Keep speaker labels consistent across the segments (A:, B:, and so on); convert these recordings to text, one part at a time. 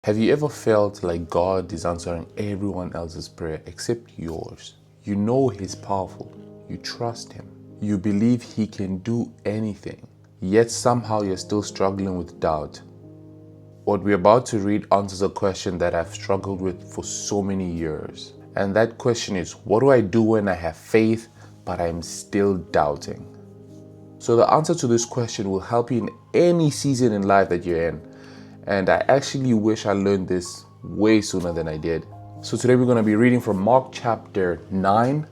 A: Have you ever felt like God is answering everyone else's prayer except yours? You know He's powerful. You trust Him. You believe He can do anything. Yet somehow you're still struggling with doubt. What we're about to read answers a question that I've struggled with for so many years. And that question is, what do I do when I have faith, but I'm still doubting? So the answer to this question will help you in any season in life that you're in. And I actually wish I learned this way sooner than I did. So today we're going to be reading from Mark chapter 9,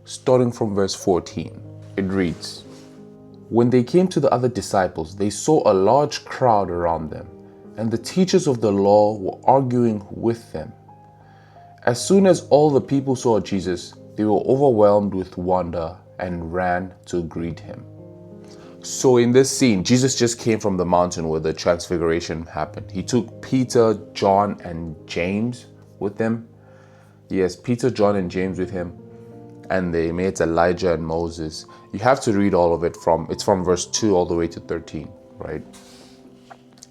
A: starting from verse 14. It reads, "When they came to the other disciples, they saw a large crowd around them, and the teachers of the law were arguing with them. As soon as all the people saw Jesus, they were overwhelmed with wonder and ran to greet him." So in this scene, Jesus just came from the mountain where the transfiguration happened. He took Peter, John, and James with him. Yes, Peter, John, and James with him. And they met Elijah and Moses. You have to read all of it it's from verse 2 all the way to 13, right?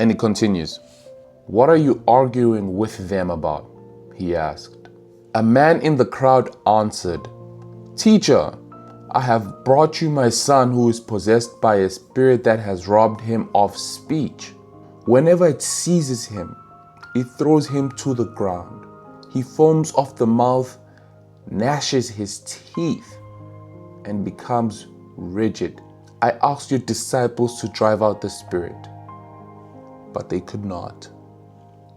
A: And it continues. "What are you arguing with them about?" he asked. A man in the crowd answered, "Teacher, I have brought you my son who is possessed by a spirit that has robbed him of speech. Whenever it seizes him, it throws him to the ground. He foams off the mouth, gnashes his teeth, and becomes rigid. I asked your disciples to drive out the spirit, but they could not."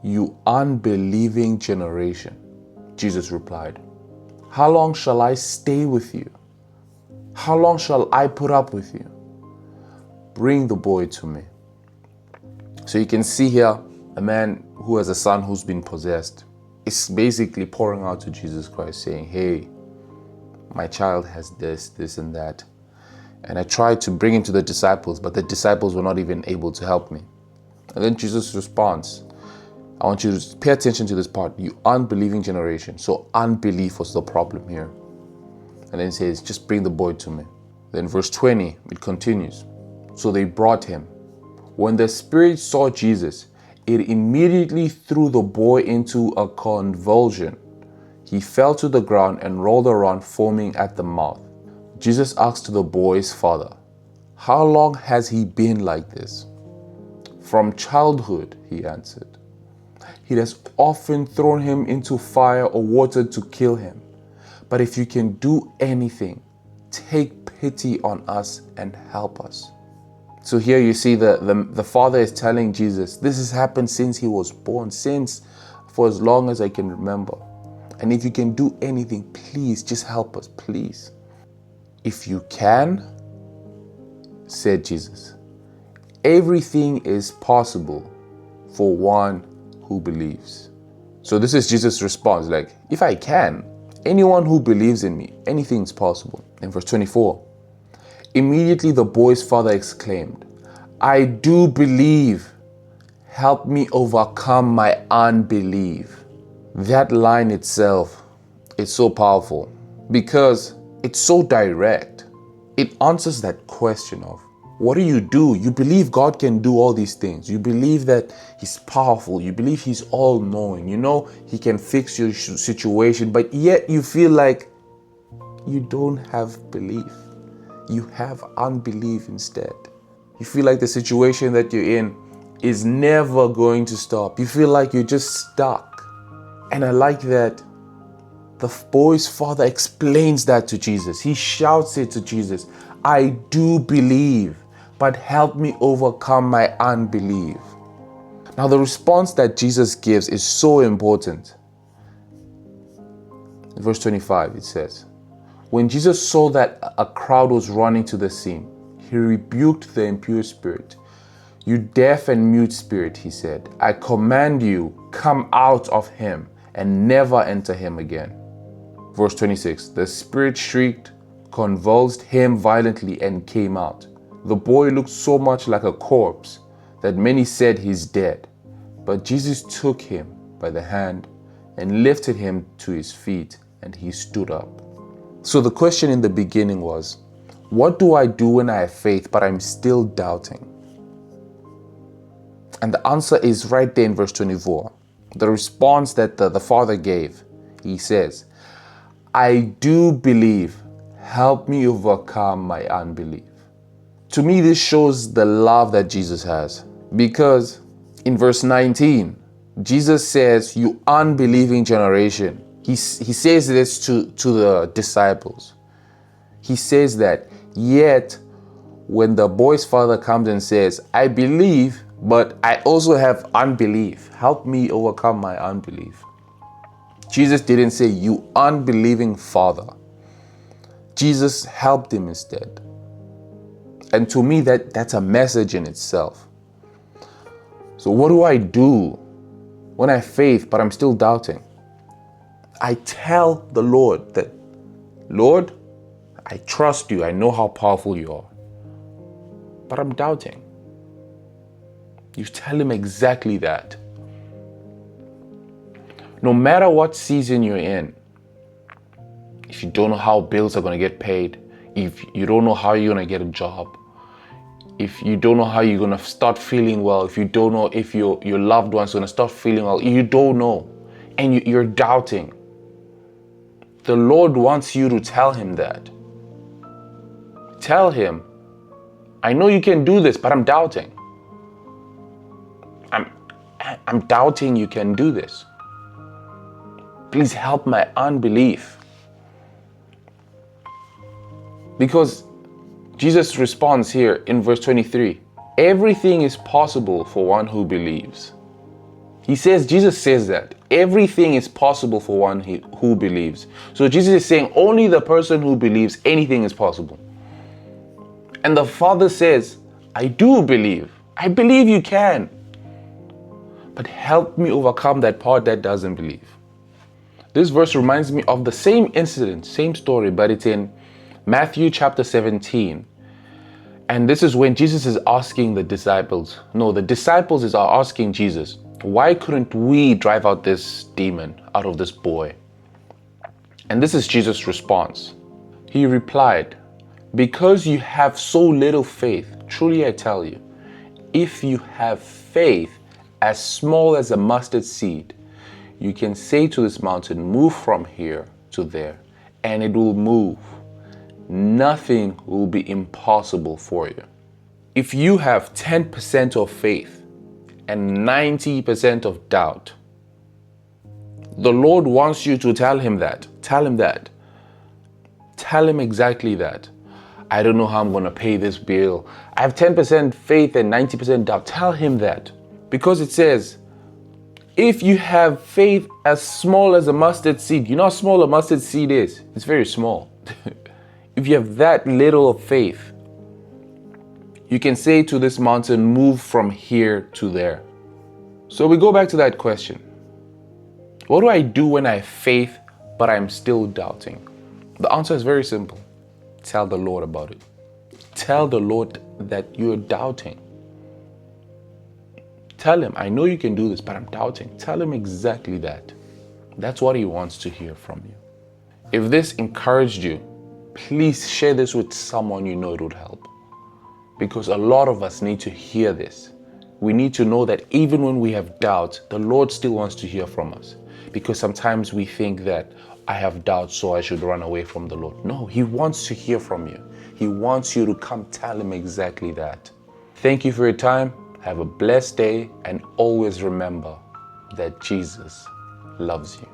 A: "You unbelieving generation," Jesus replied, "how long shall I stay with you? How long shall I put up with you? Bring the boy to me." So you can see here a man who has a son who's been possessed is basically pouring out to Jesus Christ saying, "Hey, my child has this and that. And I tried to bring him to the disciples, but the disciples were not even able to help me." And then Jesus responds, I want you to pay attention to this part. "You unbelieving generation." So unbelief was the problem here. And then it says, "Just bring the boy to me." Then verse 20, it continues. "So they brought him. When the spirit saw Jesus, it immediately threw the boy into a convulsion. He fell to the ground and rolled around, foaming at the mouth. Jesus asked the boy's father, "How long has he been like this?" "From childhood," he answered. "It has often thrown him into fire or water to kill him. But if you can do anything, take pity on us and help us." So here you see the father is telling Jesus, this has happened since he was born, since for as long as I can remember. And if you can do anything, please just help us, please. "If you can," said Jesus, "everything is possible for one who believes." So this is Jesus' response, like, if I can, anyone who believes in me, anything's possible. In verse 24, immediately the boy's father exclaimed, "I do believe. Help me overcome my unbelief." That line itself is so powerful because it's so direct. It answers that question of, what do? You believe God can do all these things. You believe that He's powerful. You believe He's all-knowing. You know He can fix your situation, but yet you feel like you don't have belief. You have unbelief instead. You feel like the situation that you're in is never going to stop. You feel like you're just stuck. And I like that the boy's father explains that to Jesus. He shouts it to Jesus. "I do believe, but help me overcome my unbelief." Now the response that Jesus gives is so important. In verse 25 it says, "When Jesus saw that a crowd was running to the scene, he rebuked the impure spirit. 'You deaf and mute spirit,' he said, 'I command you, come out of him and never enter him again.'" Verse 26, "The spirit shrieked, convulsed him violently, and came out. The boy looked so much like a corpse that many said he's dead. But Jesus took him by the hand and lifted him to his feet, and he stood up." So the question in the beginning was, what do I do when I have faith, but I'm still doubting? And the answer is right there in verse 24. The response that the father gave, he says, I do believe. Help me overcome my unbelief. To me, this shows the love that Jesus has. Because in verse 19, Jesus says, you unbelieving generation. He says this to the disciples. He says that, yet when the boy's father comes and says, I believe, but I also have unbelief. Help me overcome my unbelief. Jesus didn't say, you unbelieving father. Jesus helped him instead. And to me, that's a message in itself. So what do I do when I have faith, but I'm still doubting? I tell the Lord that, Lord, I trust you. I know how powerful you are. But I'm doubting. You tell him exactly that. No matter what season you're in, if you don't know how bills are going to get paid, if you don't know how you're going to get a job, if you don't know how you're going to start feeling well, if you don't know if your loved one's going to start feeling well, you don't know, and you're doubting, the Lord wants you to tell him that. Tell him, I know you can do this, but I'm doubting. I'm doubting you can do this. Please help my unbelief. Because Jesus responds here in verse 23, everything is possible for one who believes. Jesus says that everything is possible for one who believes. So Jesus is saying only the person who believes anything is possible. And the Father says, I do believe. I believe you can. But help me overcome that part that doesn't believe. This verse reminds me of the same incident, same story, but it's in Matthew chapter 17. And this is when Jesus is asking the disciples are asking Jesus, why couldn't we drive out this demon out of this boy? And this is Jesus' response. He replied, because you have so little faith, truly I tell you, if you have faith as small as a mustard seed, you can say to this mountain, move from here to there, and it will move. Nothing will be impossible for you. If you have 10% of faith and 90% of doubt, the Lord wants you to tell him that. Tell him that. Tell him exactly that. I don't know how I'm going to pay this bill. I have 10% faith and 90% doubt. Tell him that. Because it says, if you have faith as small as a mustard seed, you know how small a mustard seed is? It's very small. If you have that little of faith, you can say to this mountain, move from here to there. So we go back to that question. What do I do when I have faith, but I'm still doubting? The answer is very simple. Tell the Lord about it. Tell the Lord that you're doubting. Tell him, I know you can do this, but I'm doubting. Tell him exactly that. That's what he wants to hear from you. If this encouraged you, please share this with someone you know it would help. Because a lot of us need to hear this. We need to know that even when we have doubt, the Lord still wants to hear from us. Because sometimes we think that I have doubt, so I should run away from the Lord. No, he wants to hear from you. He wants you to come tell him exactly that. Thank you for your time. Have a blessed day, and always remember that Jesus loves you.